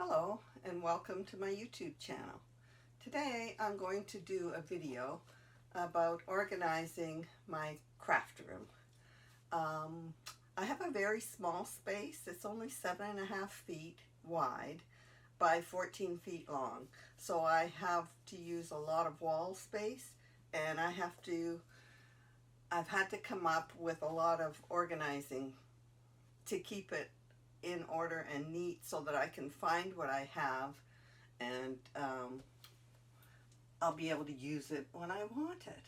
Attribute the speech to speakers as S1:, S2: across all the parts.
S1: Hello and welcome to my YouTube channel. Today I'm going to do a video about organizing my craft room. I have a very small space. It's only 7.5 feet wide by 14 feet long. So I have to use a lot of wall space, and I've had to come up with a lot of organizing to keep it in order and neat so that I can find what I have, and I'll be able to use it when I want it.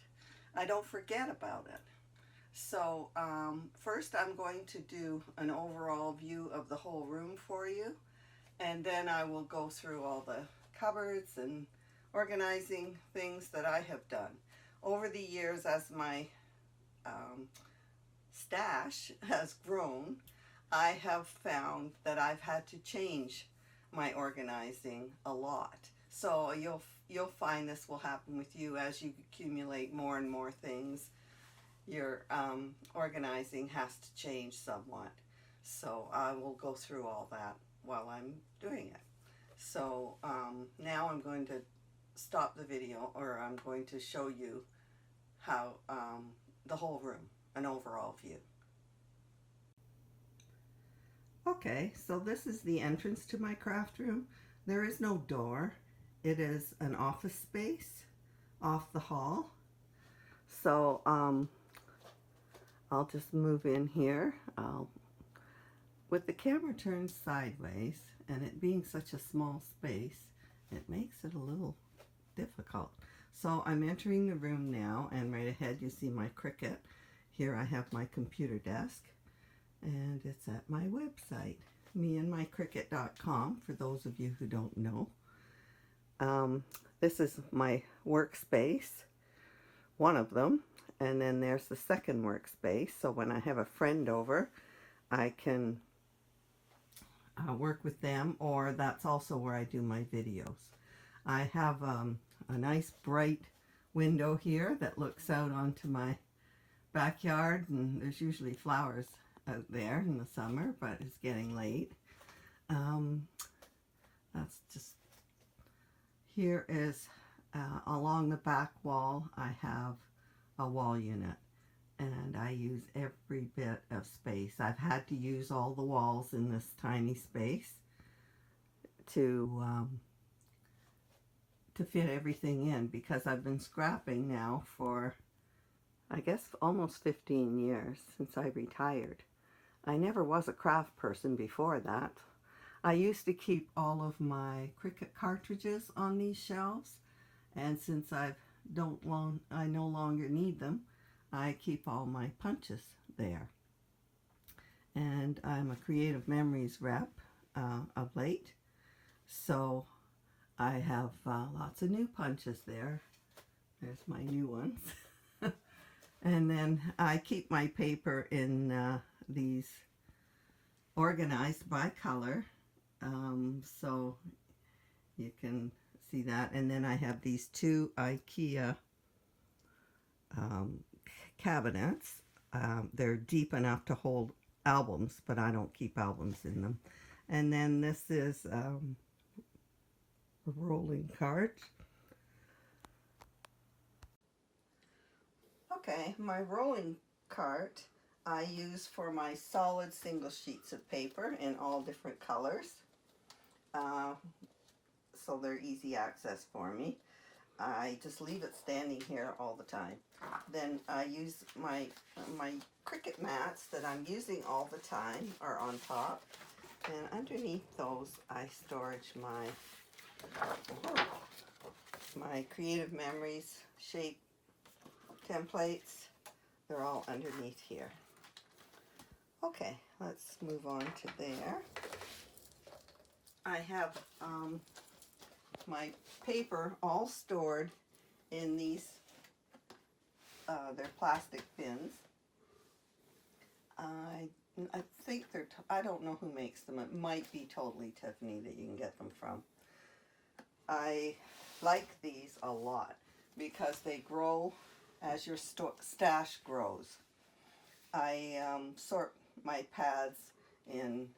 S1: I don't forget about it. So first I'm going to do an overall view of the whole room for you, and then I will go through all the cupboards and organizing things that I have done. Over the years, as my stash has grown, I have found that I've had to change my organizing a lot. So you'll find this will happen with you as you accumulate more and more things. Your organizing has to change somewhat. So I will go through all that while I'm doing it. So now I'm going to stop the video, or I'm going to show you how the whole room, an overall view. Okay, so this is the entrance to my craft room. There is no door. It is an office space off the hall. So I'll just move in here. With the camera turned sideways and it being such a small space, it makes it a little difficult. So I'm entering the room now, and right ahead you see my Cricut. Here I have my computer desk, and it's at my website, meandmycricket.com, for those of you who don't know. This is my workspace, one of them, and then there's the second workspace. So when I have a friend over, I can work with them, or that's also where I do my videos. I have a nice bright window here that looks out onto my backyard, and there's usually flowers out there in the summer, but it's getting late. That's just, here is along the back wall I have a wall unit, and I use every bit of space. I've had to use all the walls in this tiny space to fit everything in, because I've been scrapping now for, I guess, almost 15 years, since I retired. I never was a craft person before that. I used to keep all of my Cricut cartridges on these shelves, and since I no longer need them, I keep all my punches there. And I'm a Creative Memories rep of late, so I have lots of new punches there. There's my new ones. And then I keep my paper in these organized by color, so you can see that. And then I have these two IKEA cabinets. They're deep enough to hold albums, but I don't keep albums in them. And then this is a rolling cart. Okay, my rolling cart I use for my solid single sheets of paper in all different colors. So they're easy access for me. I just leave it standing here all the time. Then I use my Cricut mats that I'm using all the time are on top, and underneath those I storage my Creative Memories shape templates. They're all underneath here. Okay, let's move on to there. I have my paper all stored in these, they're plastic bins. I think they're, I don't know who makes them. It might be Totally Tiffany that you can get them from. I like these a lot because they grow as your stash grows. I sort my pads in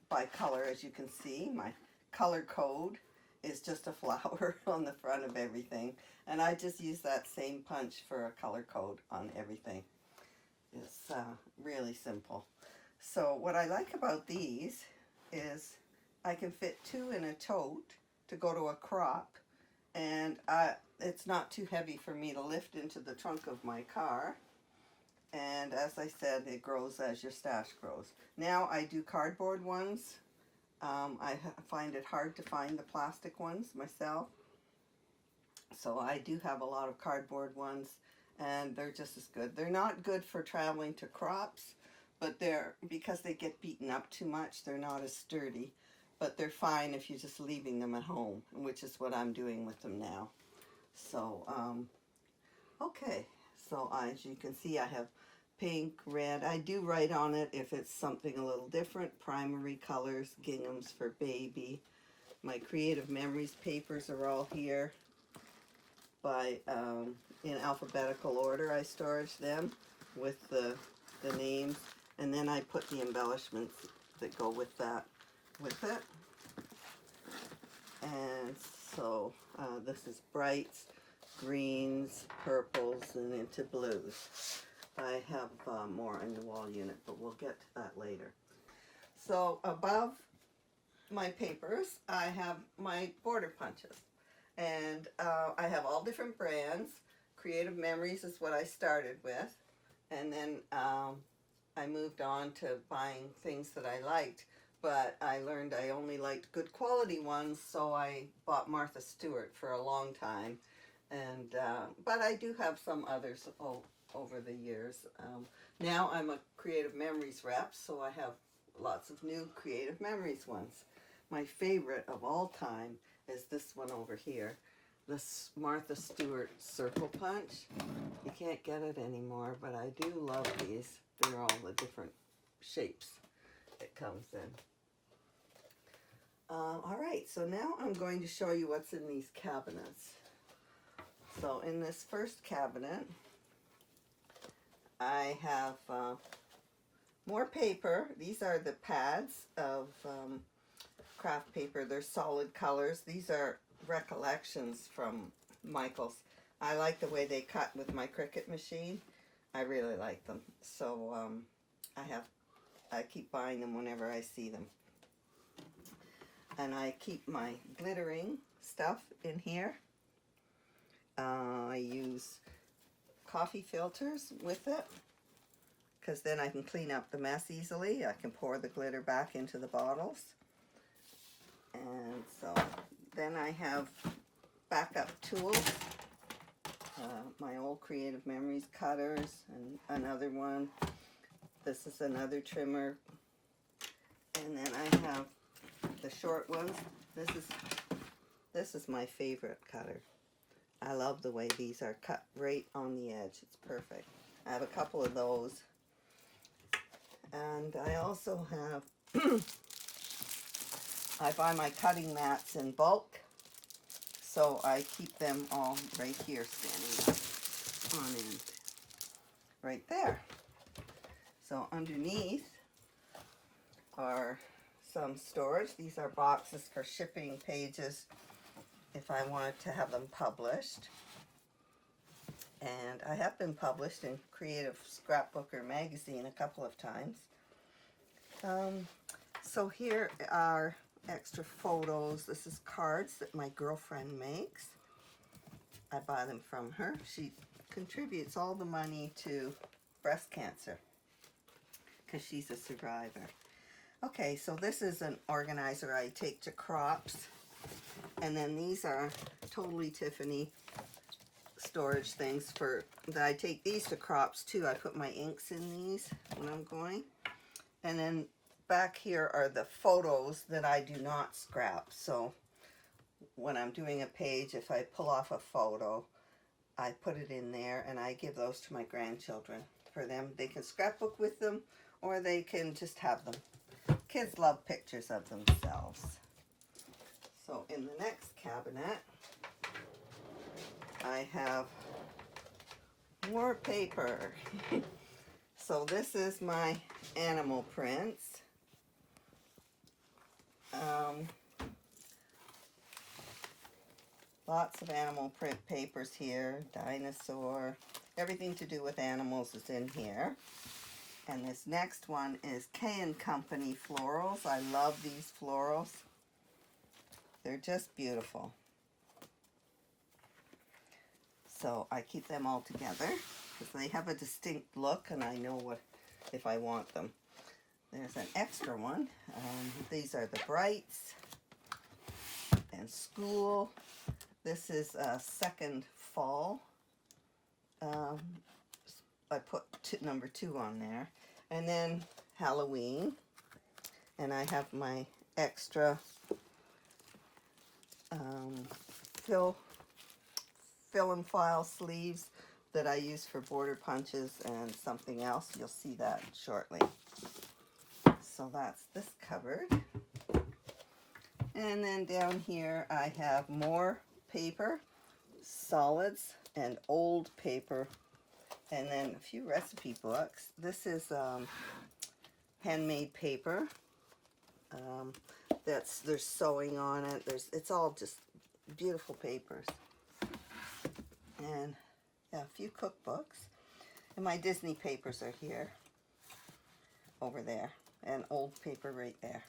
S1: by color, as you can see. My color code is just a flower on the front of everything. And I just use that same punch for a color code on everything. It's really simple. So what I like about these is I can fit 2 in a tote to go to a crop, and it's not too heavy for me to lift into the trunk of my car. And as I said, it grows as your stash grows. Now I do cardboard ones. I find it hard to find the plastic ones myself. So I do have a lot of cardboard ones, and they're just as good. They're not good for traveling to crops, but because they get beaten up too much, they're not as sturdy. But they're fine if you're just leaving them at home, which is what I'm doing with them now. So, okay. So as you can see, I have pink, red. I do write on it if it's something a little different. Primary colors, ginghams for baby. My Creative Memories papers are all here by in alphabetical order. I storage them with the names, and then I put the embellishments that go with that with it. And so this is brights, greens, purples, and into blues. I have more in the wall unit, but we'll get to that later. So above my papers, I have my border punches. And I have all different brands. Creative Memories is what I started with. And then I moved on to buying things that I liked. But I learned I only liked good quality ones, so I bought Martha Stewart for a long time. And but I do have some others over the years. Now I'm a Creative Memories rep, so I have lots of new Creative Memories ones. My favorite of all time is this one over here, this Martha Stewart Circle Punch. You can't get it anymore, but I do love these. They're all the different shapes it comes in. All right, so now I'm going to show you what's in these cabinets. So in this first cabinet, I have more paper. These are the pads of craft paper. They're solid colors. These are recollections from Michael's. I like the way they cut with my Cricut machine. I really like them. So I keep buying them whenever I see them. And I keep my glittering stuff in here. I use coffee filters with it, because then I can clean up the mess easily. I can pour the glitter back into the bottles. And so then I have backup tools. My old Creative Memories cutters, and another one. This is another trimmer. And then I have the short ones. This is my favorite cutter. I love the way these are cut right on the edge. It's perfect. I have a couple of those. And I also have, I buy my cutting mats in bulk. So I keep them all right here standing up on end. Right there. So underneath are some storage. These are boxes for shipping pages if I wanted to have them published. And I have been published in Creative Scrapbook or magazine a couple of times. So here are extra photos. This is cards that my girlfriend makes. I buy them from her. She contributes all the money to breast cancer because she's a survivor. Okay, so this is an organizer I take to crops. And then these are totally Tiffany storage things that I take these to crops too. I put my inks in these when I'm going. And then back here are the photos that I do not scrap. So when I'm doing a page, if I pull off a photo, I put it in there and I give those to my grandchildren for them. They can scrapbook with them or they can just have them. Kids love pictures of themselves. So in the next cabinet, I have more paper. So this is my animal prints. Lots of animal print papers here, dinosaur, everything to do with animals is in here. And this next one is K & Company florals. I love these florals. They're just beautiful. So I keep them all together because they have a distinct look and I know what if I want them. There's an extra one. These are the Brights and School. This is second fall. I put number 2 on there. And then Halloween. And I have my extra fill and file sleeves that I use for border punches and something else. You'll see that shortly. So that's this cupboard. And then down here I have more paper, solids, and old paper, and then a few recipe books. This is handmade paper. There's sewing on it. It's all just beautiful papers. And yeah, a few cookbooks. And my Disney papers are here, over there, and old paper right there.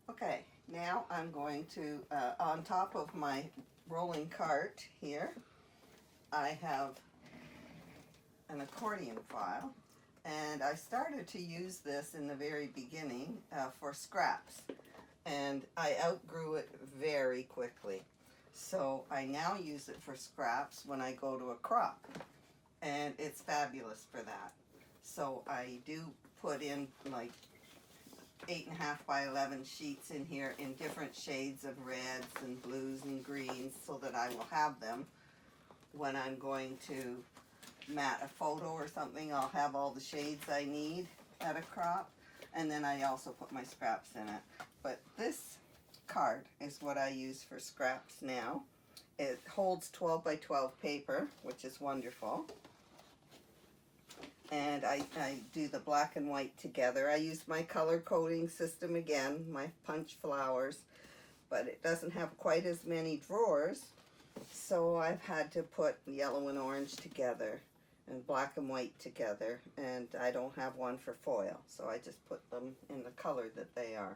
S1: Okay, now I'm going to, on top of my rolling cart here, I have an accordion file, and I started to use this in the very beginning for scraps, and I outgrew it very quickly. So I now use it for scraps when I go to a crop, and it's fabulous for that. So I do put in like 8.5 by 11 sheets in here in different shades of reds and blues and greens so that I will have them when I'm going to mat a photo or something. I'll have all the shades I need at a crop, and then I also put my scraps in it. But this card is what I use for scraps now. It holds 12 by 12 paper, which is wonderful. And I do the black and white together. I use my color coding system again, my punch flowers, but it doesn't have quite as many drawers, so I've had to put yellow and orange together and black and white together, and I don't have one for foil, so I just put them in the color that they are.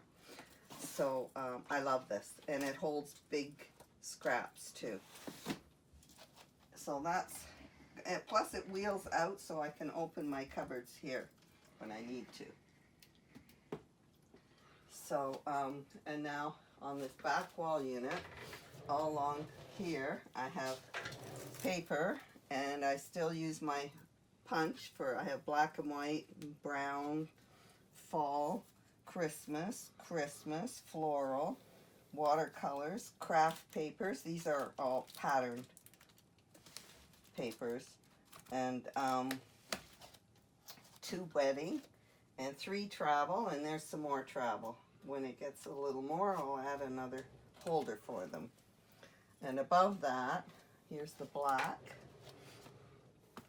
S1: So I love this, and it holds big scraps too. So that's, and plus it wheels out so I can open my cupboards here when I need to. So, and now on this back wall unit, all along here, I have paper, and I still use my punch for, I have black and white, brown, fall, Christmas, floral, watercolors, craft papers. These are all patterned papers, and 2 wedding, and 3 travel, and there's some more travel. When it gets a little more, I'll add another holder for them. And above that, here's the black.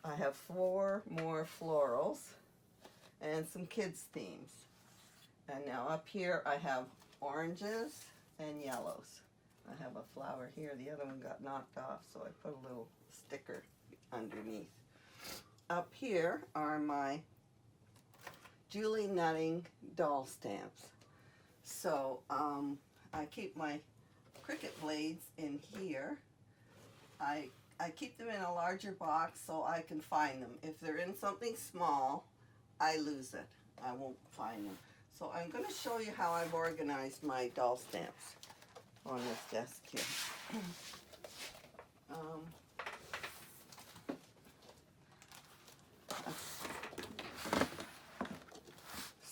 S1: I have 4 more florals and some kids' themes. And now up here I have oranges and yellows. I have a flower here. The other one got knocked off, so I put a little sticker underneath. Up here are my Julie Nutting doll stamps. So I keep my Cricut blades in here. I keep them in a larger box so I can find them. If they're in something small, I lose it. I won't find them. So I'm going to show you how I've organized my doll stamps on this desk here.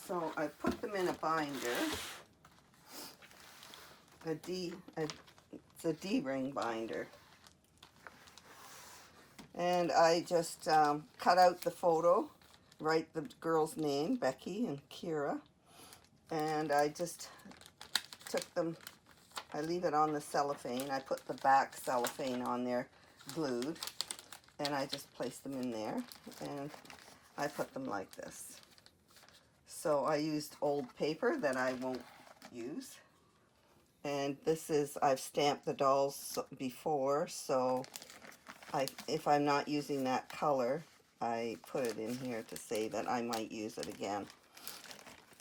S1: So I put them in a binder, it's a D-ring binder. And I just cut out the photo, write the girl's name, Becky and Kira, and I just took them, I leave it on the cellophane. I put the back cellophane on there glued, and I just place them in there, and I put them like this. So I used old paper that I won't use. And this is, I've stamped the dolls before, so if I'm not using that color, I put it in here to say that I might use it again.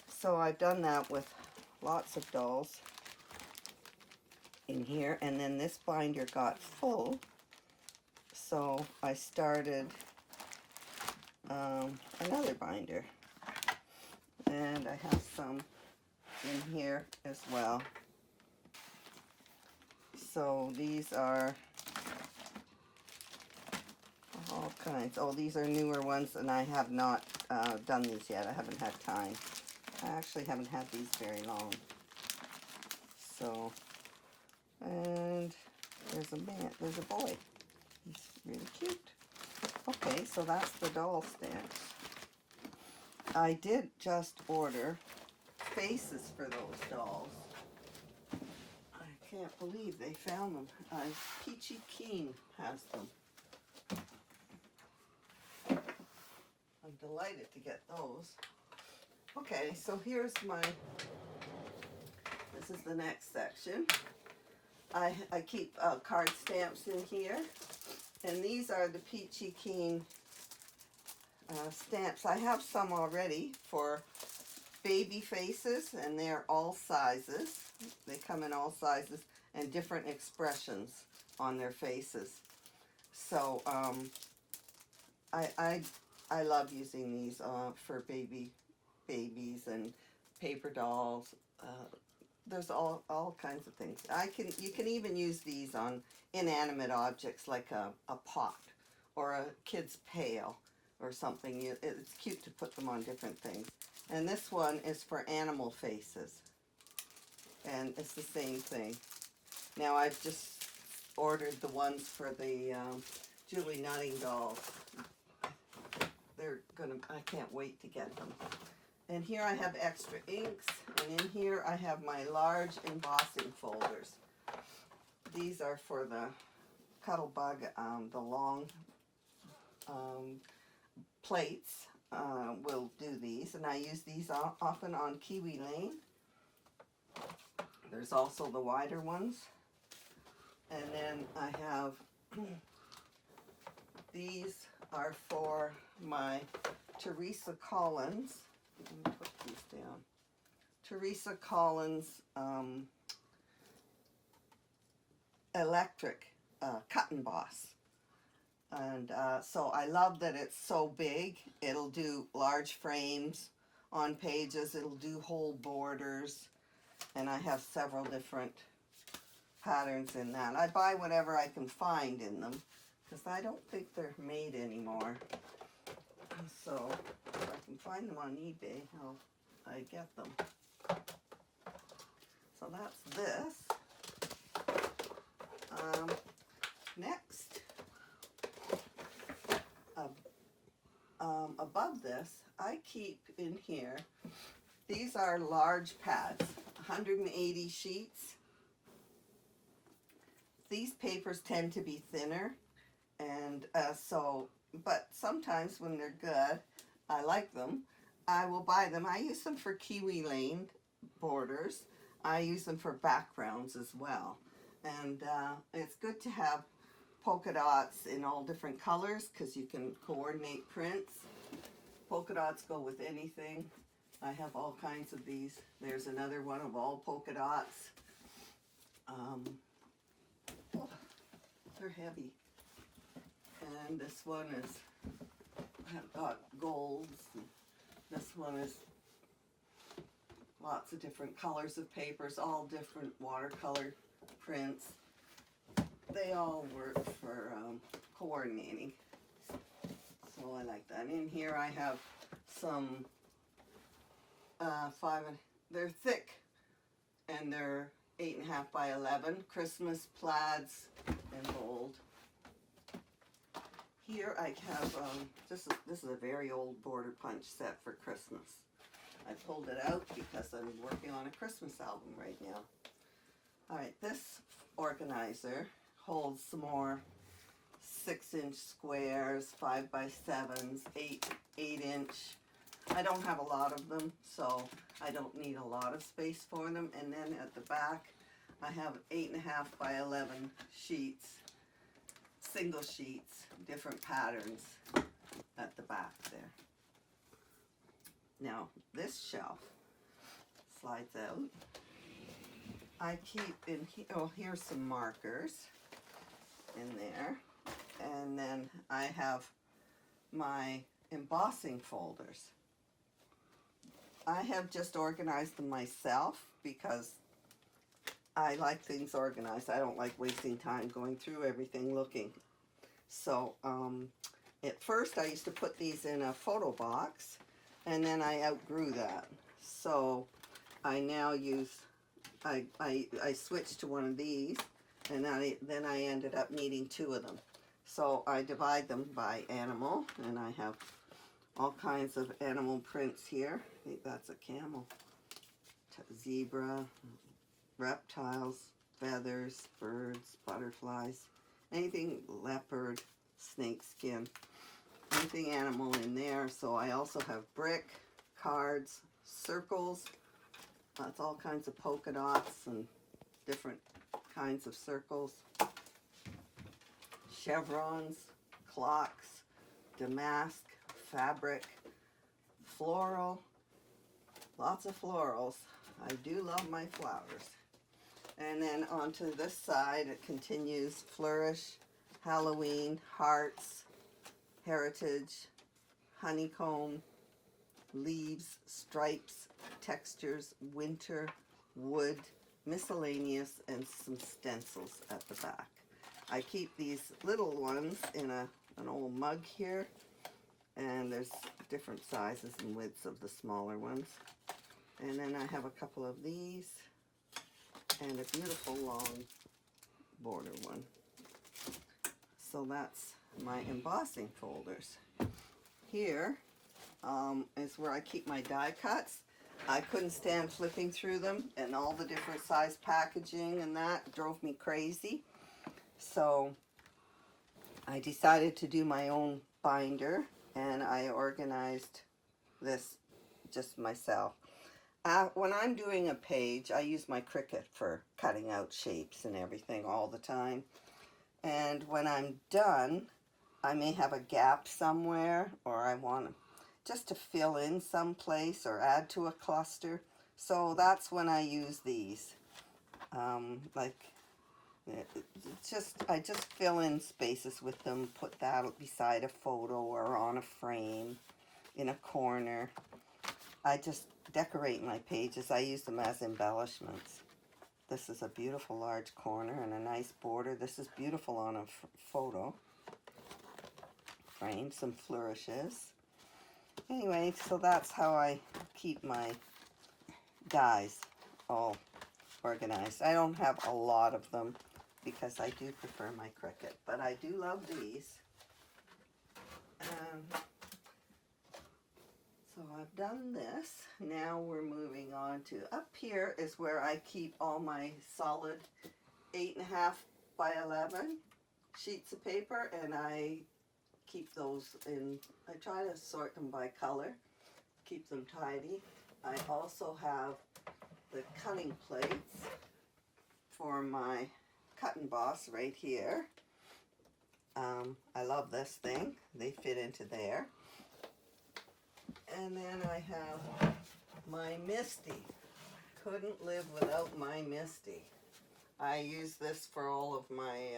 S1: So I've done that with lots of dolls in here, and then this binder got full, so I started another binder, and I have some in here as well. So these are all kinds. Oh, these are newer ones, and I have not done these yet. I haven't had time. I actually haven't had these very long. So, and there's a man, there's a boy. He's really cute. Okay, so that's the doll stamps. I did just order faces for those dolls. I can't believe they found them. Peachy Keen has them. I'm delighted to get those. Okay, so here's this is the next section. I keep card stamps in here, and these are the Peachy Keen stamps. I have some already for baby faces, and they're all sizes. They come in all sizes and different expressions on their faces. So I love using these for babies and paper dolls. There's all kinds of things. You can even use these on inanimate objects like a pot or a kid's pail or something. It's cute to put them on different things. And this one is for animal faces, and it's the same thing. Now I've just ordered the ones for the Julie Nutting dolls. I can't wait to get them. And here I have extra inks, and in here I have my large embossing folders. These are for the Cuttlebug, the long plates. Will do these, and I use these often on Kiwi Lane. There's also the wider ones. And then I have, these are for my Teresa Collins. Let me put these down. Teresa Collins electric cut and emboss. And so I love that it's so big. It'll do large frames on pages. It'll do whole borders. And I have several different patterns in that. I buy whatever I can find in them, because I don't think they're made anymore. So if I can find them on eBay, I get them. So that's this. Next, above this, I keep in here, these are large pads, 180 sheets. These papers tend to be thinner, and but sometimes when they're good, I like them, I will buy them. I use them for Kiwi Lane borders. I use them for backgrounds as well. And it's good to have polka dots in all different colors, because you can coordinate prints. Polka dots go with anything. I have all kinds of these. There's another one of all polka dots. Oh, they're heavy. And this one is, I've got golds. This one is lots of different colors of papers, all different watercolor prints. They all work for coordinating. So I like that. In here I have some they're thick, and they're 8.5 by 11 Christmas plaids in bold. Here I have this is a very old border punch set for Christmas. I pulled it out because I'm working on a Christmas album right now. All right, this organizer holds some more 6-inch squares, 5 by 7s, 8-inch I don't have a lot of them, so I don't need a lot of space for them. And then at the back, I have 8.5 by 11 sheets, single sheets, different patterns at the back there. Now, this shelf slides out. I keep in here, oh, here's some markers in there. And then I have my embossing folders. I have just organized them myself because I like things organized. I don't like wasting time going through everything looking. So at first I used to put these in a photo box, and then I outgrew that. So I now use, I switched to one of these, and then I ended up needing 2 of them. So I divide them by animal, and I have all kinds of animal prints here. I think that's a camel, zebra, reptiles, feathers, birds, butterflies, anything, leopard, snake skin, anything animal in there. So I also have brick, cards, circles, that's all kinds of polka dots and different kinds of circles, chevrons, clocks, damask, fabric, floral, lots of florals. I do love my flowers. And then onto this side it continues flourish, Halloween, hearts, heritage, honeycomb, leaves, stripes, textures, winter, wood, miscellaneous, and some stencils at the back. I keep these little ones in an old mug here, and there's different sizes and widths of the smaller ones. And then I have a couple of these and a beautiful long border one. So that's my embossing folders. Here is where I keep my die cuts. I couldn't stand flipping through them, and all the different size packaging and that drove me crazy. So I decided to do my own binder, and I organized this just myself. When I'm doing a page, I use my Cricut for cutting out shapes and everything all the time. And when I'm done, I may have a gap somewhere, or I want just to fill in some place or add to a cluster. So that's when I use these. I just fill in spaces with them, put that beside a photo or on a frame in a corner. I just decorate my pages. I use them as embellishments. This is a beautiful large corner and a nice border. This is beautiful on a photo frame, some flourishes. Anyway, so that's how I keep my dies all organized. I don't have a lot of them because I do prefer my Cricut, but I do love these. So I've done this. Now we're moving on to up here is where I keep all my solid 8.5 by 11 sheets of paper, and I keep those in, I try to sort them by color, keep them tidy. I also have the cutting plates for my cut and emboss right here. I love this thing. They fit into there. And then I have my misti. Couldn't live without my misti. I use this for all of my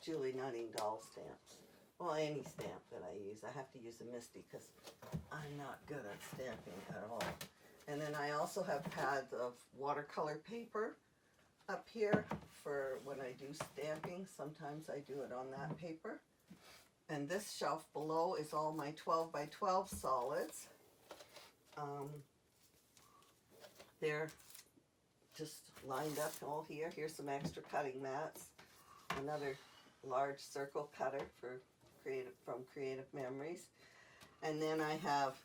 S1: Julie Nutting doll stamps. Well, any stamp that I use. I have to use a misti because I'm not good at stamping at all. And then I also have pads of watercolor paper up here for when I do stamping. Sometimes I do it on that paper. And this shelf below is all my 12 by 12 solids. They're just lined up all here. Here's some extra cutting mats. Another large circle cutter from Creative Memories. And then I have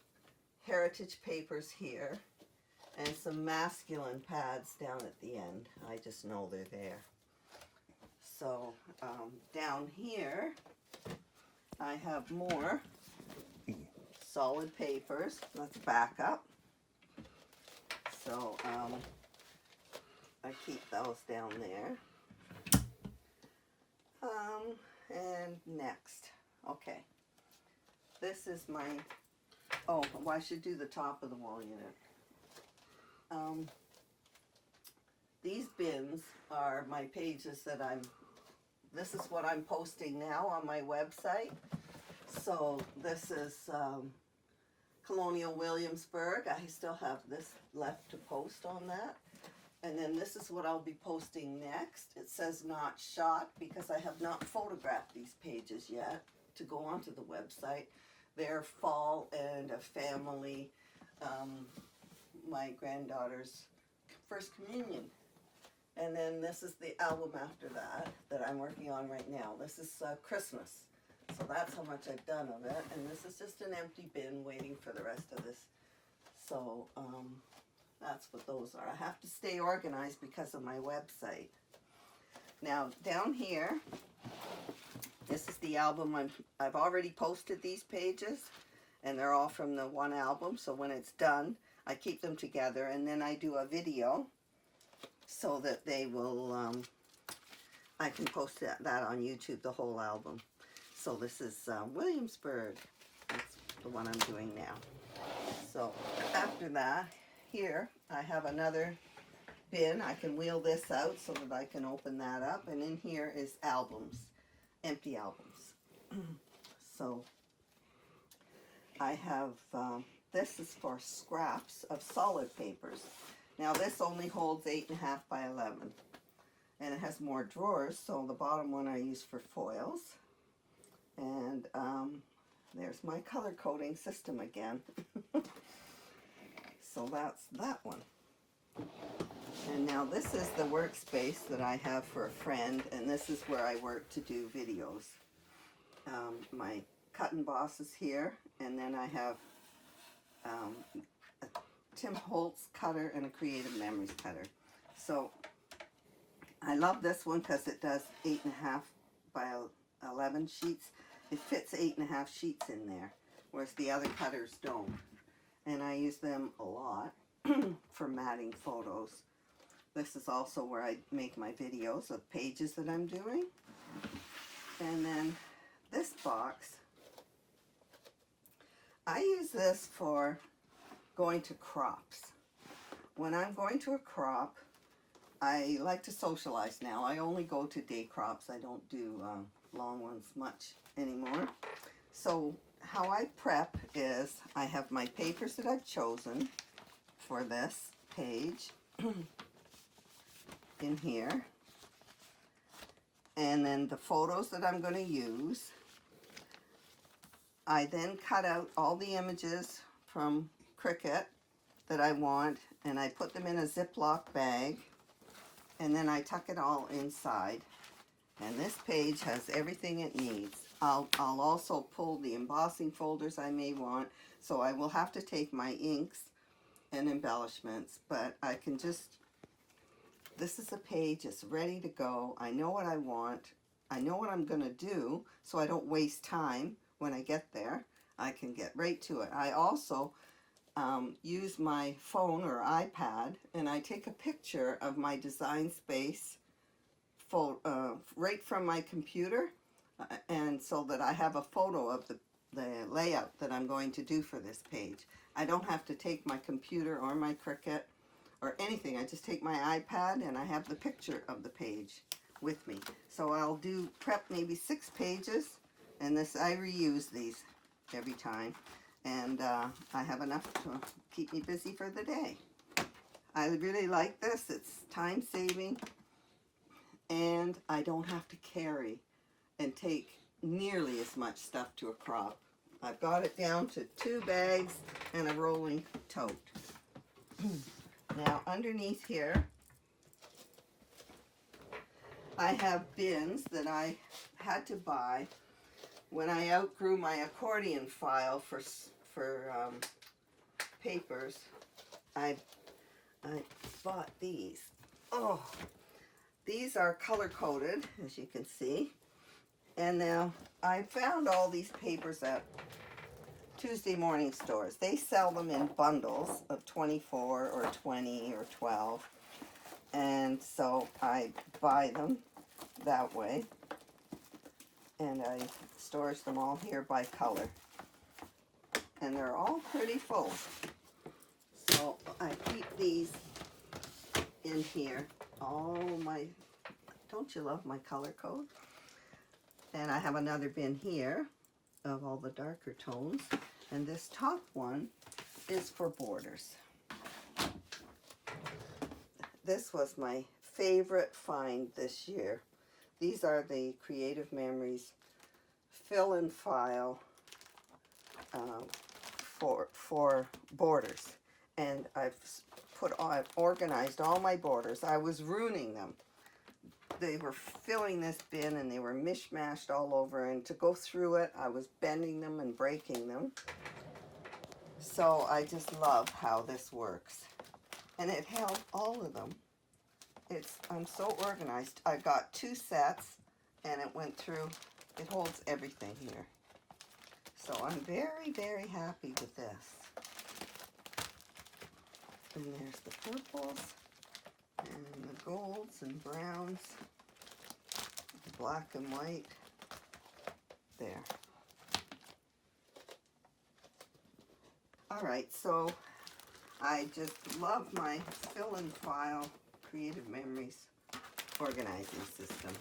S1: heritage papers here and some masculine pads down at the end. I just know they're there. So down here I have more solid papers. Let's back up. So I keep those down there. And next, okay, this is my, oh, well, I should do the top of the wall unit. These bins are my pages that this is what I'm posting now on my website. So this is Colonial Williamsburg. I still have this left to post on that. And then this is what I'll be posting next. It says not shot because I have not photographed these pages yet to go onto the website. They're fall and a family, my granddaughter's first communion. And then this is the album after that I'm working on right now. This is Christmas. So that's how much I've done of it. And this is just an empty bin waiting for the rest of this. So that's what those are. I have to stay organized because of my website. Now down here, this is the album. I've already posted these pages and they're all from the one album. So when it's done, I keep them together and then I do a video so that they will, I can post that on YouTube, the whole album. So this is Williamsburg. That's the one I'm doing now. So after that, here I have another bin. I can wheel this out so that I can open that up. And in here is albums, empty albums. So I have, this is for scraps of solid papers. Now this only holds 8.5 by 11. And it has more drawers, so the bottom one I use for foils. And there's my color coding system again. So that's that one. And now this is the workspace that I have for a friend, and this is where I work to do videos. My cut and boss is here, and then I have a Tim Holtz cutter and a Creative Memories cutter. So I love this one because it does 8.5 by 11 sheets. It fits 8.5 sheets in there, whereas the other cutters don't. And I use them a lot for matting photos. This is also where I make my videos of pages that I'm doing. And then this box, I use this for going to crops. When I'm going to a crop, I like to socialize now. I only go to day crops. I don't do long ones much anymore. So how I prep is I have my papers that I've chosen for this page in here. And then the photos that I'm going to use. I then cut out all the images from Cricut that I want, and I put them in a Ziploc bag, and then I tuck it all inside. And this page has everything it needs. I'll also pull the embossing folders I may want, so I will have to take my inks and embellishments, but I can just, this is a page, it's ready to go. I know what I want. I know what I'm going to do, so I don't waste time when I get there. I can get right to it. I also use my phone or iPad, and I take a picture of my design space right from my computer, and so that I have a photo of the layout that I'm going to do for this page. I don't have to take my computer or my Cricut or anything. I just take my iPad and I have the picture of the page with me. So I'll do prep maybe 6 pages, and this I reuse these every time, and I have enough to keep me busy for the day. I really like this. It's time saving, and I don't have to carry and take nearly as much stuff to a crop. I've got it down to 2 bags and a rolling tote. Now underneath here, I have bins that I had to buy when I outgrew my accordion file for papers. I bought these. Oh, these are color coded, as you can see. And now I found all these papers at Tuesday morning stores. They sell them in bundles of 24 or 20 or 12. And so I buy them that way. And I storage them all here by color. And they're all pretty full. So I keep these in here. All my, don't you love my color code? And I have another bin here of all the darker tones. And this top one is for borders. This was my favorite find this year. These are the Creative Memories fill and file for borders. And I've organized all my borders. I was ruining them. They were filling this bin and they were mishmashed all over, and to go through it I was bending them and breaking them. So I just love how this works. And it held all of them. I'm so organized. I got 2 sets and it went through. It holds everything here. So I'm very, very happy with this. And there's the purples and the golds and browns, black and white. There. All right, so I just love my fill and file Creative Memories organizing system.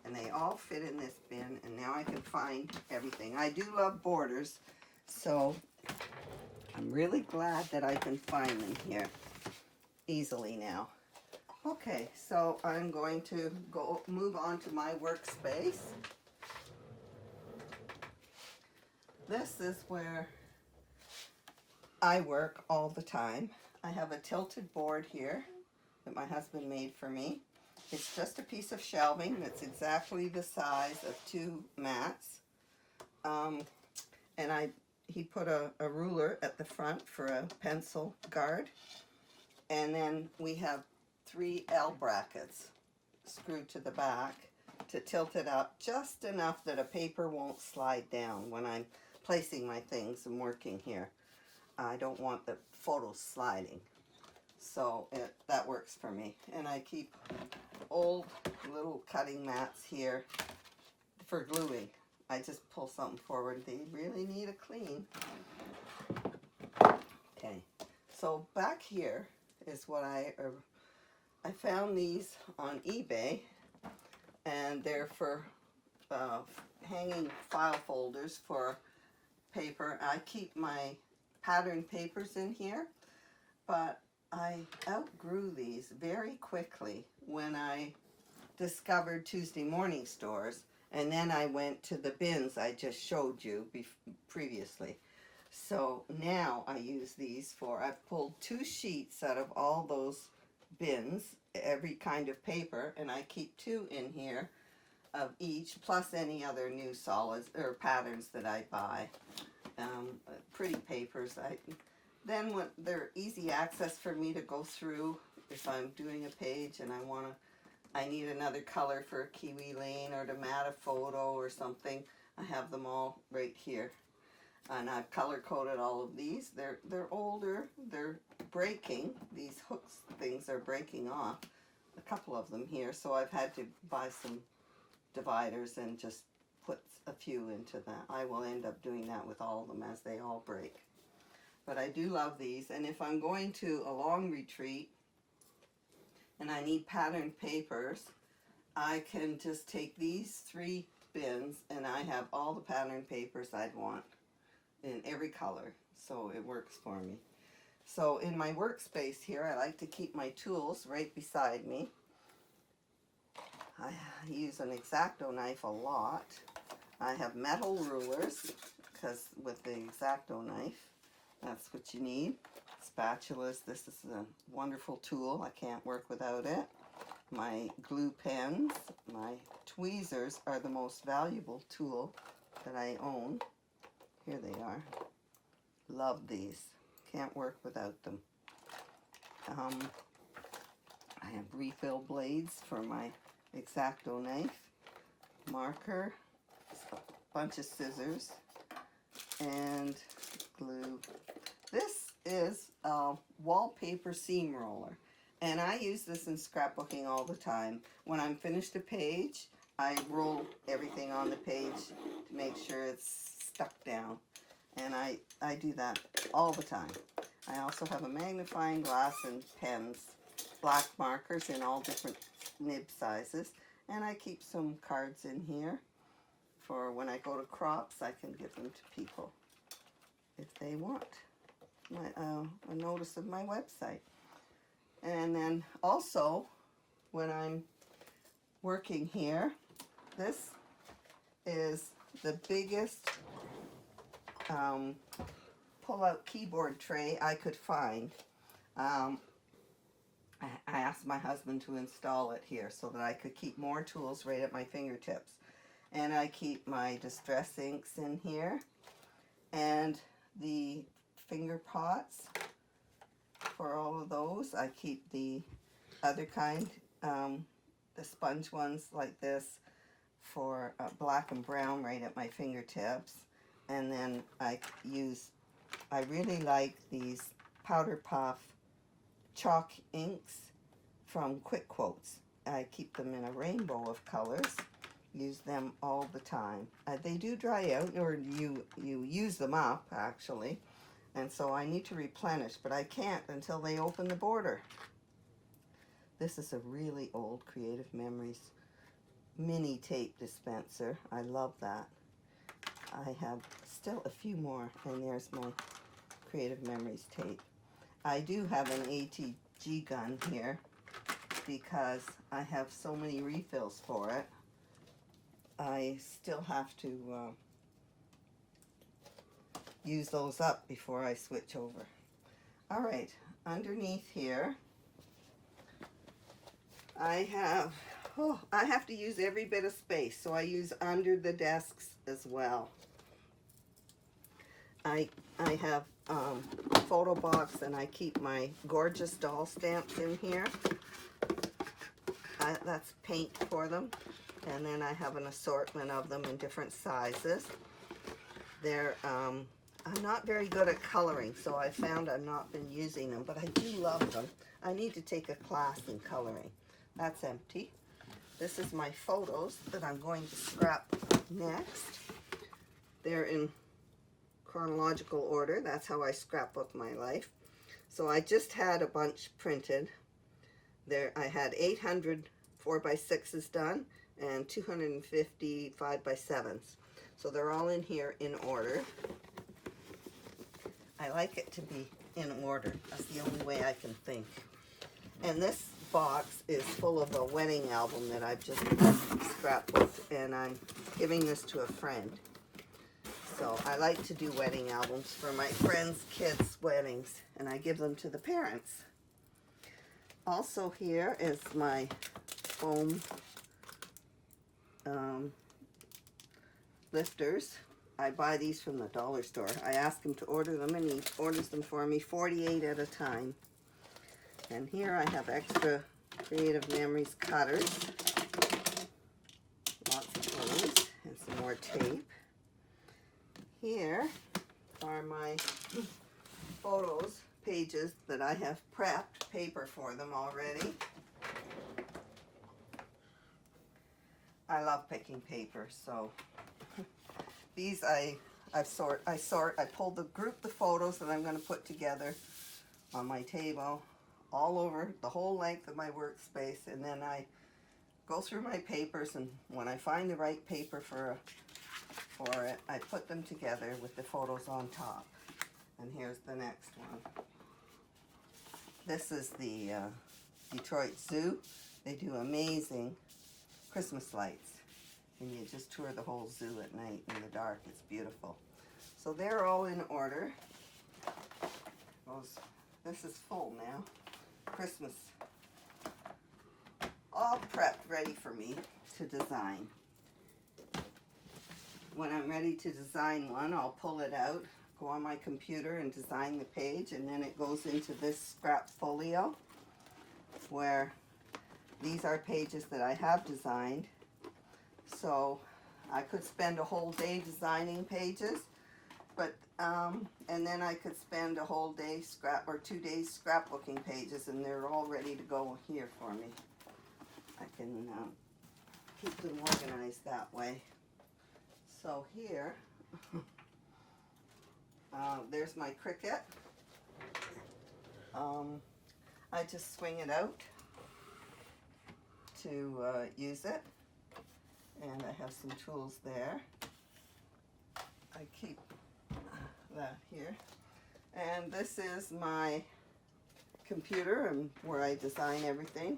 S1: And they all fit in this bin, and now I can find everything. I do love borders, so I'm really glad that I can find them here easily now. Okay, so I'm going to move on to my workspace. This is where I work all the time. I have a tilted board here that my husband made for me. It's just a piece of shelving that's exactly the size of 2 mats. And he put a ruler at the front for a pencil guard. And then we have 3 L brackets screwed to the back to tilt it up just enough that a paper won't slide down when I'm placing my things and working here. I don't want the photos sliding. So that works for me. And I keep old little cutting mats here for gluing. I just pull something forward. They really need a clean. Okay, so back here is what I found these on eBay, and they're for hanging file folders for paper. I keep my pattern papers in here, but I outgrew these very quickly when I discovered Tuesday morning stores, and then I went to the bins I just showed you previously. So now I use these I've pulled 2 sheets out of all those bins, every kind of paper, and I keep 2 in here of each, plus any other new solids or patterns that I buy. Pretty papers. Then they're easy access for me to go through if I'm doing a page and I need another color for Kiwi Lane or to mat a photo or something. I have them all right here. And I've color coded all of these. They're older. They're breaking. These hooks things are breaking off. A couple of them here. So I've had to buy some dividers and just put a few into that. I will end up doing that with all of them as they all break. But I do love these. And if I'm going to a long retreat and I need patterned papers, I can just take these 3 bins and I have all the patterned papers I'd want in every color. So it works for me. So in my workspace here, I like to keep my tools right beside me. I use an X-Acto knife a lot. I have metal rulers, because with the X-Acto knife, that's what you need. Spatulas, this is a wonderful tool. I can't work without it. My glue pens, my tweezers are the most valuable tool that I own. Here they are. Love these. Can't work without them. I have refill blades for my X-Acto knife, marker, a bunch of scissors, and glue. This is a wallpaper seam roller, and I use this in scrapbooking all the time. When I'm finished a page, I roll everything on the page to make sure it's stuck down, and I do that all the time. I also have a magnifying glass and pens, black markers in all different nib sizes, and I keep some cards in here for when I go to crops. I can give them to people if they want a notice of my website. And then also when I'm working here, this is the biggest pull-out keyboard tray I could find. I asked my husband to install it here so that I could keep more tools right at my fingertips. And I keep my distress inks in here, and the finger pots for all of those. I keep the other kind, the sponge ones like this, for black and brown right at my fingertips. And then I really like these Powder Puff chalk inks from Quick Quotes. I keep them in a rainbow of colors. Use them all the time. They do dry out, or you use them up actually, and so I need to replenish, but I can't until they open the border. This is a really old Creative Memories mini tape dispenser. I love that. I have still a few more, and there's my Creative Memories tape. I do have an ATG gun here because I have so many refills for it. I still have to use those up before I switch over. All right, underneath here, I have to use every bit of space, so I use under the desks as well. I have a photo box, and I keep my gorgeous doll stamps in here. That's paint for them. And then I have an assortment of them in different sizes. I'm not very good at coloring, so I found I've not been using them, but I do love them. I need to take a class in coloring. That's empty. This is my photos that I'm going to scrap next. They're in chronological order. That's how I scrapbook my life. So I just had a bunch printed. I had 800 4x6s done, and 250 5x7s. So they're all in here in order. I like it to be in order. That's the only way I can think. And this box is full of a wedding album that I've just scrapbooked, and I'm giving this to a friend. So I like to do wedding albums for my friends' kids' weddings, and I give them to the parents. Also here is my foam lifters. I buy these from the dollar store. I ask him to order them, and he orders them for me 48 at a time. And here I have extra Creative Memories cutters. Lots of those, and some more tape. Here are my photos pages that I have prepped paper for them already. I love picking paper, so these I group the photos that I'm going to put together on my table all over the whole length of my workspace, and then I go through my papers, and when I find the right paper for it, I put them together with the photos on top. And here's the next one. This is the Detroit Zoo. They do amazing Christmas lights, and you just tour the whole zoo at night in the dark. It's beautiful. So they're all in order. This is full now. Christmas, all prepped, ready for me to design. When I'm ready to design one, I'll pull it out, go on my computer and design the page, and then it goes into this scrap folio, where these are pages that I have designed. So I could spend a whole day designing pages, but And then I could spend a whole day or 2 days scrapbooking pages, and they're all ready to go here for me. I can keep them organized that way. So here, there's my Cricut. I just swing it out to use it, and I have some tools there. I keep that here, and this is my computer and where I design everything.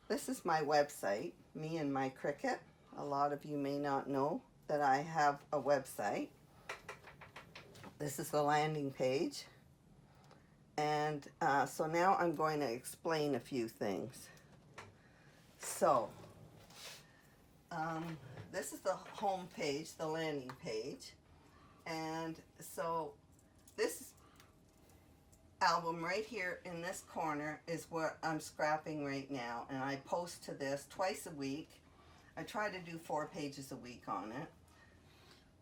S1: This is my website, me and my Cricut. A lot of you may not know that I have a website. This is the landing page, and so now I'm going to explain a few things. So this is the home page, the landing page. And so this album right here in this corner is what I'm scrapping right now, and I post to this twice a week. I try to do 4 pages a week on it.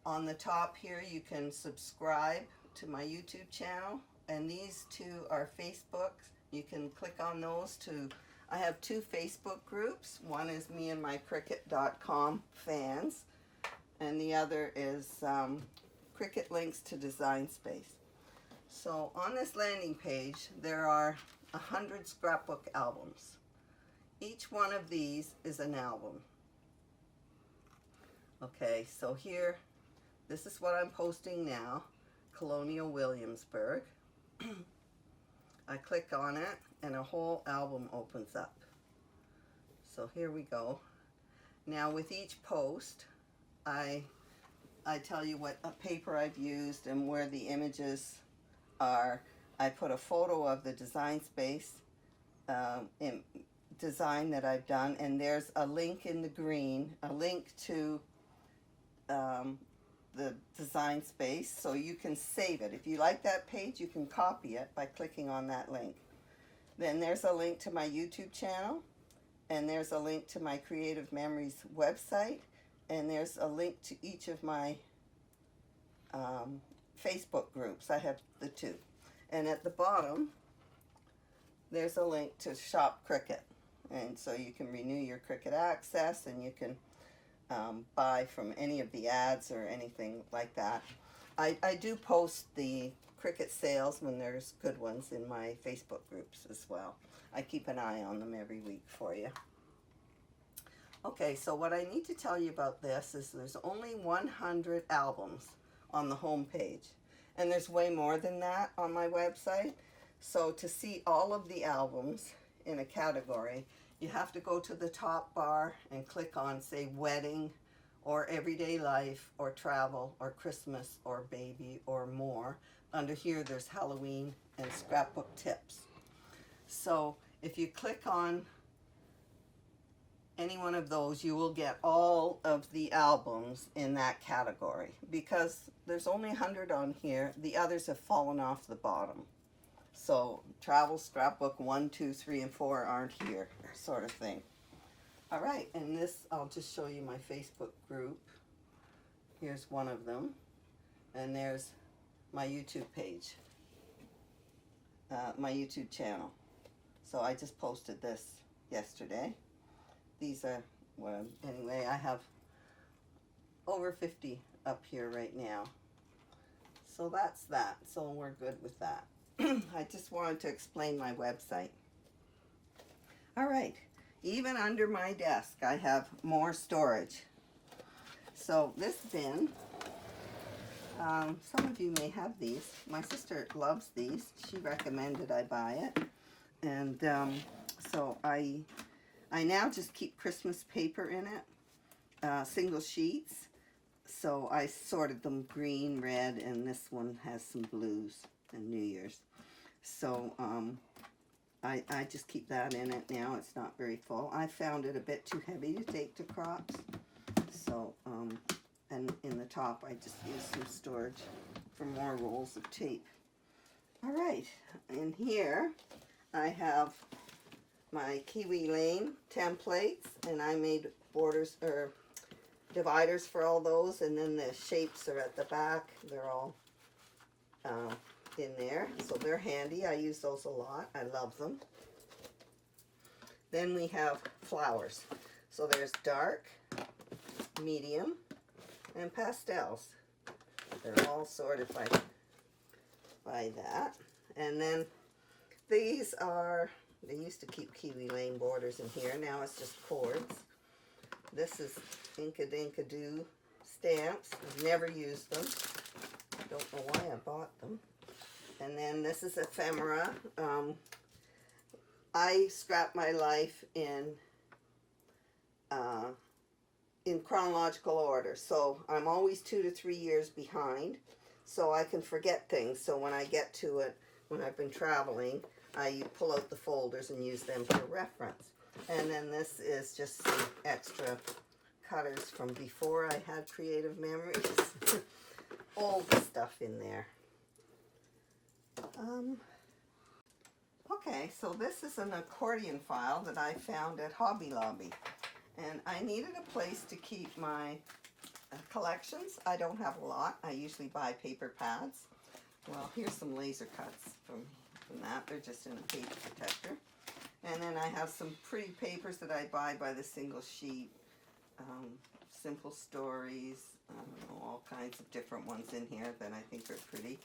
S1: On the top here you can subscribe to my YouTube channel, and these 2 are Facebooks. You can click on those to, I have 2 Facebook groups. One is me and my Cricut.com fans, and the other is Cricut links to Design Space. So on this landing page there are 100 scrapbook albums. Each one of these is an album. Okay, so here, this is what I'm posting now, Colonial Williamsburg. I click on it and a whole album opens up. So here we go. Now with each post, I tell you what paper I've used and where the images are. I put a photo of the Design Space design that I've done, and there's a link in the green, a link to the Design Space, so you can save it. If you like that page, you can copy it by clicking on that link. Then there's a link to my YouTube channel, and there's a link to my Creative Memories website, and there's a link to each of my Facebook groups. I have the 2. And at the bottom, there's a link to Shop Cricut. And so you can renew your Cricut access, and you can buy from any of the ads or anything like that. I do post the Cricut sales when there's good ones in my Facebook groups as well. I keep an eye on them every week for you. Okay, so what I need to tell you about this is there's only 100 albums on the home page, and there's way more than that on my website. So to see all of the albums in a category, you have to go to the top bar and click on, say, wedding or everyday life or travel or Christmas or baby or more. Under here there's Halloween and scrapbook tips. So if you click on any one of those, you will get all of the albums in that category. Because there's only 100 on here, the others have fallen off the bottom. So travel, scrapbook 1, 2, 3, and 4 aren't here, sort of thing. All right, and this, I'll just show you my Facebook group. Here's one of them, and there's my YouTube page, my YouTube channel. So I just posted this yesterday. These are, well, anyway, I have over 50 up here right now. So that's that. So we're good with that. I just wanted to explain my website. All right, even under my desk, I have more storage. So this bin, some of you may have these. My sister loves these. She recommended I buy it. And so I now just keep Christmas paper in it, single sheets. So I sorted them green, red, and this one has some blues and New Year's. So I just keep that in it now. It's not very full. I found it a bit too heavy to take to crops. So, and in the top I just use some storage for more rolls of tape. All right, in here I have my Kiwi Lane templates, and I made borders or dividers for all those, and then the shapes are at the back. They're all in there, so they're handy. I use those a lot. I love them. Then we have flowers. So there's dark, medium, and pastels. They're all sorted by that. And then these are, they used to keep Kiwi Lane borders in here. Now it's just cords. This is Inka Dinka Doo stamps. I've never used them. I don't know why I bought them. And then this is ephemera. I scrap my life in chronological order. So I'm always 2 to 3 years behind. So I can forget things. So when I get to it, when I've been traveling, I pull out the folders and use them for reference. And then this is just some extra cutters from before I had creative memories. All the stuff in there. Okay, so this is an accordion file that I found at Hobby Lobby. And I needed a place to keep my collections. I don't have a lot. I usually buy paper pads. Well, here's some laser cuts from that. They're just in a paper protector. And then I have some pretty papers that I buy by the single sheet. Simple stories, I don't know, all kinds of different ones in here that I think are pretty.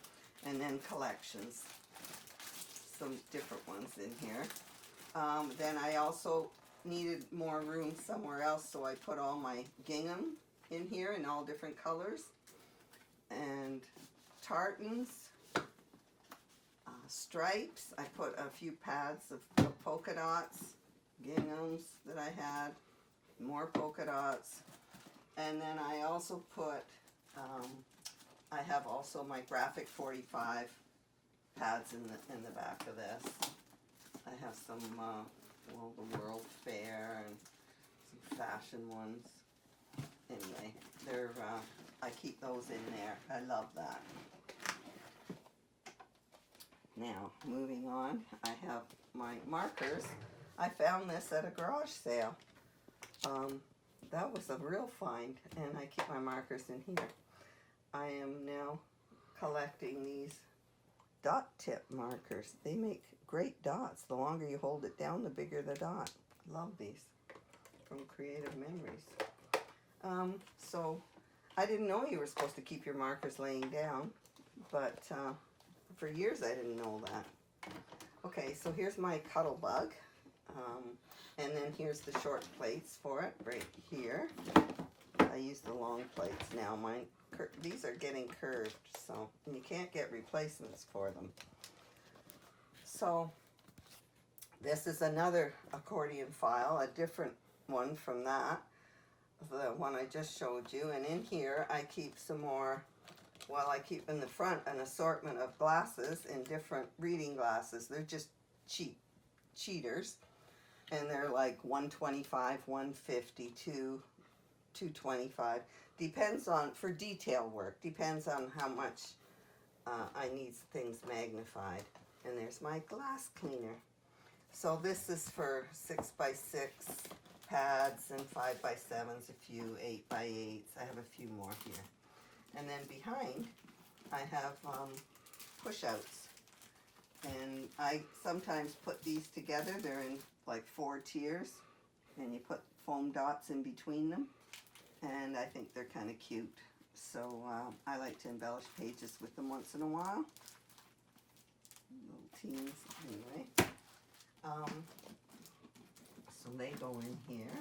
S1: And then collections, some different ones in here. Then I also needed more room somewhere else, so I put all my gingham in here in all different colors. And tartans, stripes. I put a few pads of polka dots, ginghams that I had, more polka dots. And then I also put, I have also my graphic 45 pads in the back of this. I have some, well, the World Fair and some fashion ones. Anyway, they're, I keep those in there. I love that. Now, moving on, I have my markers. I found this at a garage sale. That was a real find, and I keep my markers in here. I am now collecting these dot tip markers. They make great dots. The longer you hold it down, the bigger the dot. Love these from Creative Memories. So I didn't know you were supposed to keep your markers laying down, but for years I didn't know that. Okay, so here's my Cuttlebug. And then here's the short plates for it right here. I use the long plates now. These are getting curved, so you can't get replacements for them. So this is another accordion file, a different one from that, the one I just showed you. And in here I keep some more, well, I keep in the front an assortment of glasses in different reading glasses. They're just cheaters. And they're like $125, $150, $225. Depends on, for detail work, depends on how much I need things magnified. And there's my glass cleaner. So this is for 6x6 pads and 5x7s, a few 8x8s. I have a few more here. And then behind, I have push-outs. And I sometimes put these together. They're in like 4 tiers, and you put foam dots in between them, and I think they're kind of cute. So I like to embellish pages with them once in a while. Little teens, anyway. So they go in here.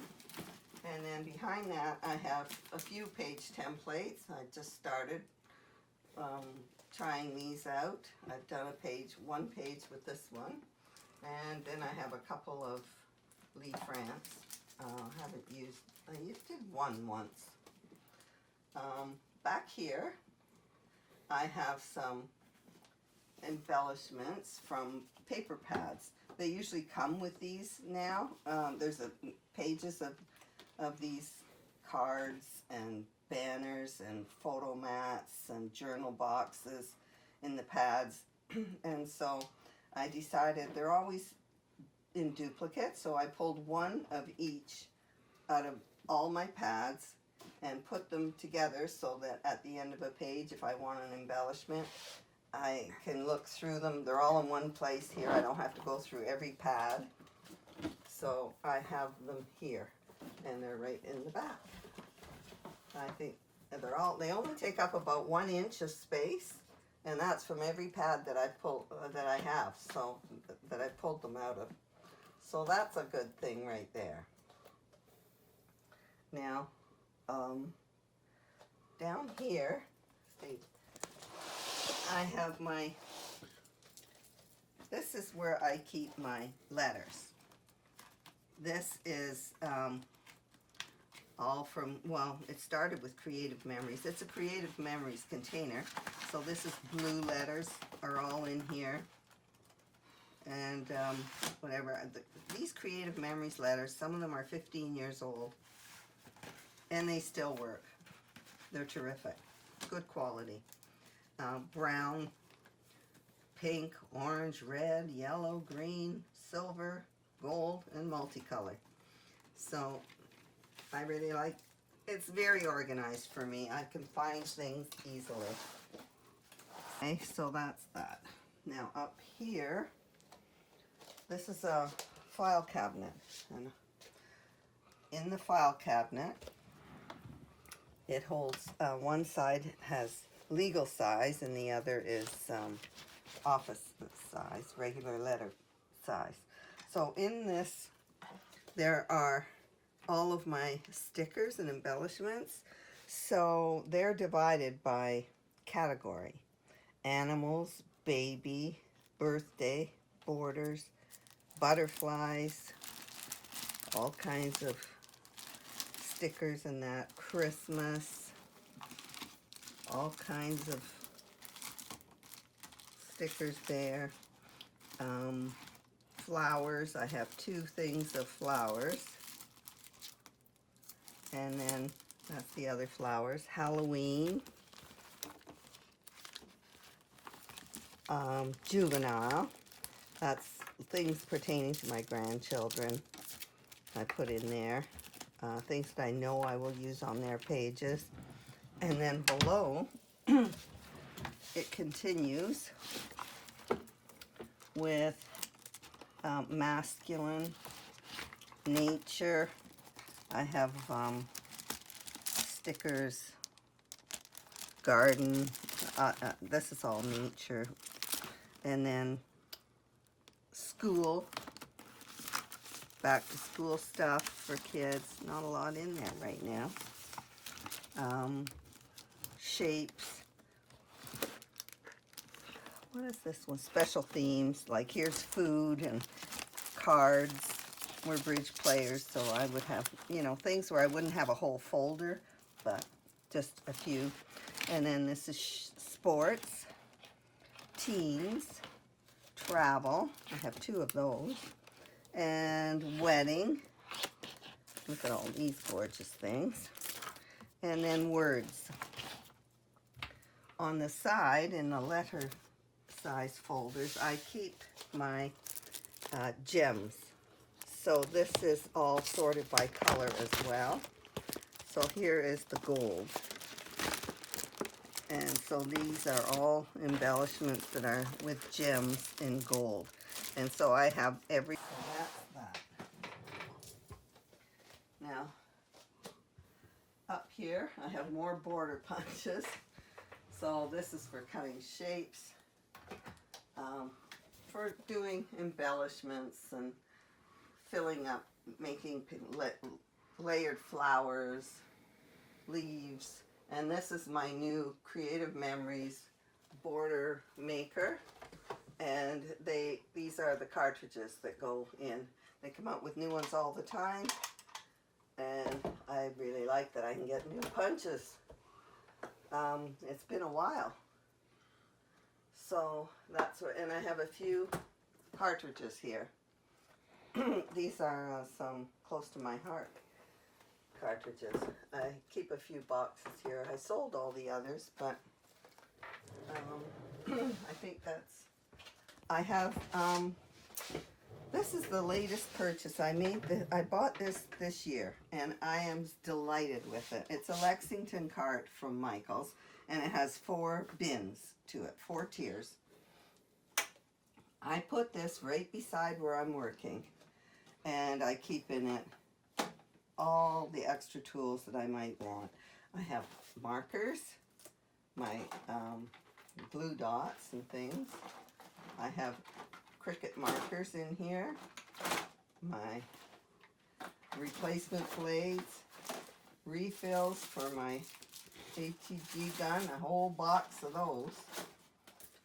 S1: And then behind that, I have a few page templates. I just started trying these out. I've done one page with this one. And then I have a couple of Lee France. I did one once. Back here, I have some embellishments from paper pads. They usually come with these now. There's pages of these cards and banners and photo mats and journal boxes in the pads. And so I decided they're always in duplicate, so I pulled one of each out of all my pads and put them together so that at the end of a page, if I want an embellishment, I can look through them. They're all in one place here. I don't have to go through every pad. So I have them here, and they're right in the back. I think they only take up about 1 inch of space, and that's from every pad that I have, so that I pulled them out of. So that's a good thing right there. Now, down here, I have this is where I keep my letters. This is all from, well, it started with Creative Memories. It's a Creative Memories container. So this is blue letters are all in here. And whatever. These Creative Memories letters, some of them are 15 years old. And they still work. They're terrific. Good quality. Brown, pink, orange, red, yellow, green, silver, gold, and multicolor. So I really like, it's very organized for me. I can find things easily. Okay, so that's that. Now up here, this is a file cabinet. And in the file cabinet, it holds, one side has legal size and the other is office size, regular letter size. So in this, there are all of my stickers and embellishments. So they're divided by category: animals, baby, birthday, borders, butterflies, all kinds of stickers and that, Christmas, all kinds of stickers there. Flowers, I have 2 things of flowers. And then that's the other flowers. Halloween, juvenile, that's things pertaining to my grandchildren. I put in there things that I know I will use on their pages. And then below, it continues with masculine, nature. I have stickers, garden, this is all nature. And then school, back to school stuff for kids. Not a lot in there right now. Shapes. What is this one? Special themes, like here's food and cards. We're bridge players, so I would have, you know, things where I wouldn't have a whole folder, but just a few. And then this is sports, teens, travel. I have 2 of those. And wedding. Look at all these gorgeous things. And then words. On the side, in the letter size folders, I keep my gems. So this is all sorted by color as well. So here is the gold. And so these are all embellishments that are with gems in gold. And so I have every, so that's that. Now, up here, I have more border punches. So this is for cutting shapes, for doing embellishments and filling up, making layered flowers, leaves. And this is my new Creative Memories border maker. And these are the cartridges that go in. They come out with new ones all the time. And I really like that I can get new punches. It's been a while. So that's what, and I have a few cartridges here. These are some close to my heart cartridges. I keep a few boxes here. I sold all the others, but I think that's, I have This is the latest purchase I made. I bought this year, and I am delighted with it. It's a Lexington cart from Michael's, and it has 4 bins to it, 4 tiers. I put this right beside where I'm working, and I keep in it all the extra tools that I might want. I have markers, my glue dots and things. I have Cricut markers in here, my replacement blades, refills for my ATG gun, a whole box of those,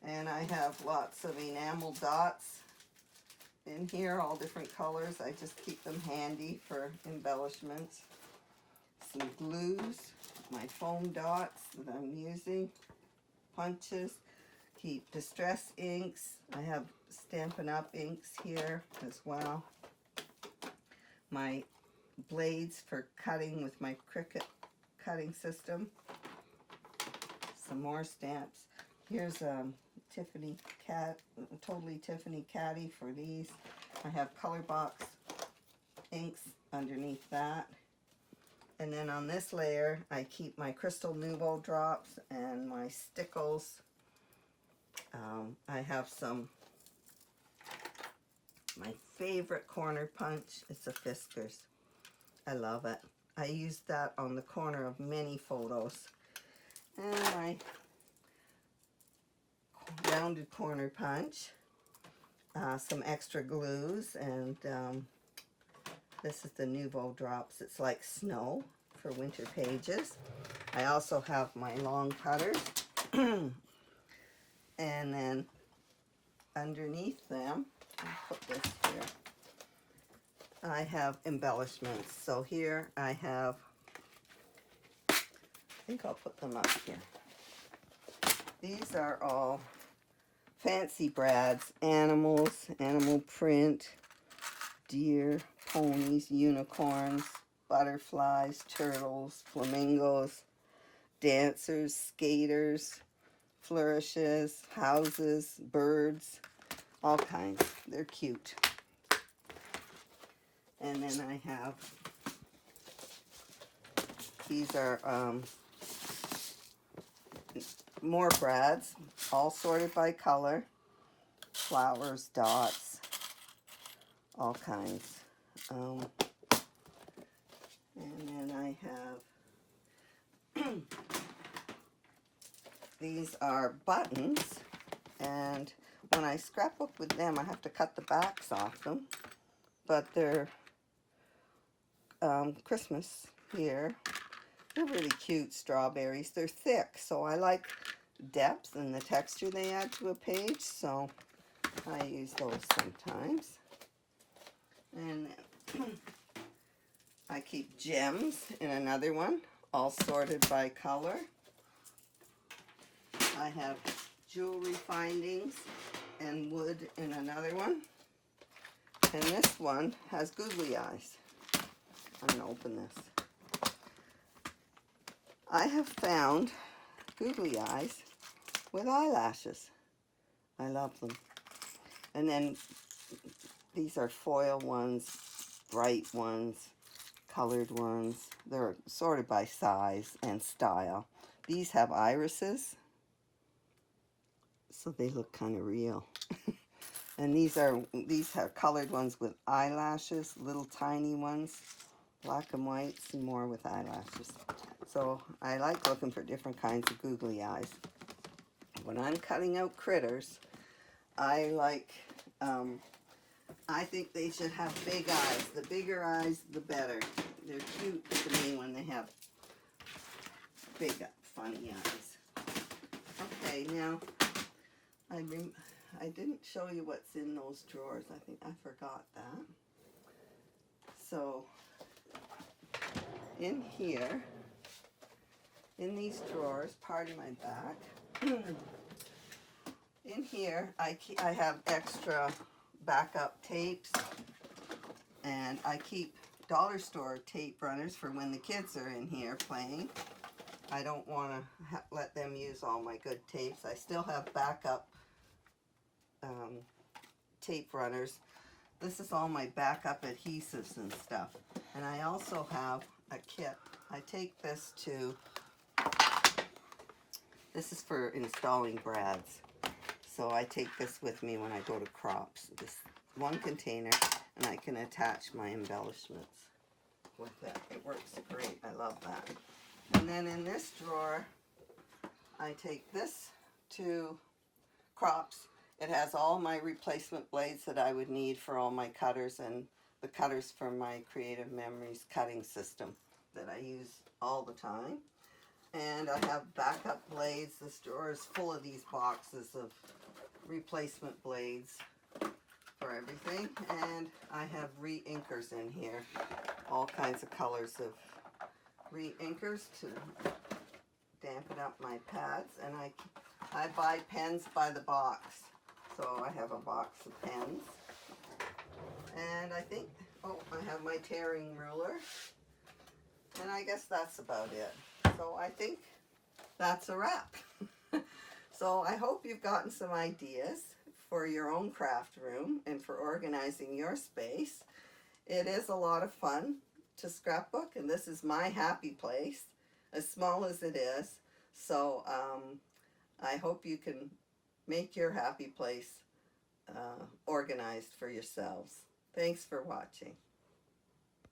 S1: and I have lots of enamel dots in here, all different colors. I just keep them handy for embellishments. Some glues, my foam dots that I'm using, punches, keep distress inks. I have Stampin' Up inks here as well. My blades for cutting with my Cricut cutting system. Some more stamps. Here's a totally Tiffany Caddy for these. I have color box inks underneath that. And then on this layer, I keep my Crystal Nouveau drops and my stickles. I have my favorite corner punch. It's a Fiskars. I love it. I used that on the corner of many photos. And my rounded corner punch. Some extra glues, and this is the Nouveau drops. It's like snow for winter pages. I also have my long cutters. And then underneath them, I'll put this here, I have embellishments. So here I have, I think I'll put them up here. These are all fancy brads, animals, animal print, deer, ponies, unicorns, butterflies, turtles, flamingos, dancers, skaters, flourishes, houses, birds, all kinds. They're cute. And then I have, these are more brads, all sorted by color, flowers, dots, all kinds. And then I have these are buttons, and when I scrapbook with them, I have to cut the backs off them, but they're Christmas here. They're really cute strawberries. They're thick, so I like depth and the texture they add to a page, so I use those sometimes. And I keep gems in another one, all sorted by color. I have jewelry findings and wood in another one. And this one has googly eyes. I'm going to open this. I have found googly eyes with eyelashes. I love them. And then these are foil ones, bright ones, colored ones. They're sorted by size and style. These have irises, so they look kind of real. And these are colored ones with eyelashes, little tiny ones, black and whites, and more with eyelashes. So I like looking for different kinds of googly eyes. When I'm cutting out critters, I like, I think they should have big eyes. The bigger eyes, the better. They're cute to me when they have big, funny eyes. Okay, now, I didn't show you what's in those drawers. I think I forgot that. So, in here, in these drawers, pardon my back, in here I have extra backup tapes, and I keep dollar store tape runners for when the kids are in here playing. I don't want to let them use all my good tapes. I still have backup tape runners this is all my backup adhesives and stuff. And I also have a kit. I take this to, this is for installing brads. So I take this with me when I go to crops. This one container, and I can attach my embellishments with it. It works great. I love that. And then in this drawer, I take this to crops. It has all my replacement blades that I would need for all my cutters and the cutters for my Creative Memories cutting system that I use all the time. And I have backup blades. This drawer is full of these boxes of replacement blades for everything. And I have re-inkers in here. All kinds of colors of re-inkers to dampen up my pads. And I buy pens by the box. So I have a box of pens. And I think, oh, I have my tearing ruler. And I guess that's about it. So I think that's a wrap. So I hope you've gotten some ideas for your own craft room and for organizing your space. It is a lot of fun to scrapbook, and this is my happy place, as small as it is. So I hope you can make your happy place organized for yourselves. Thanks for watching.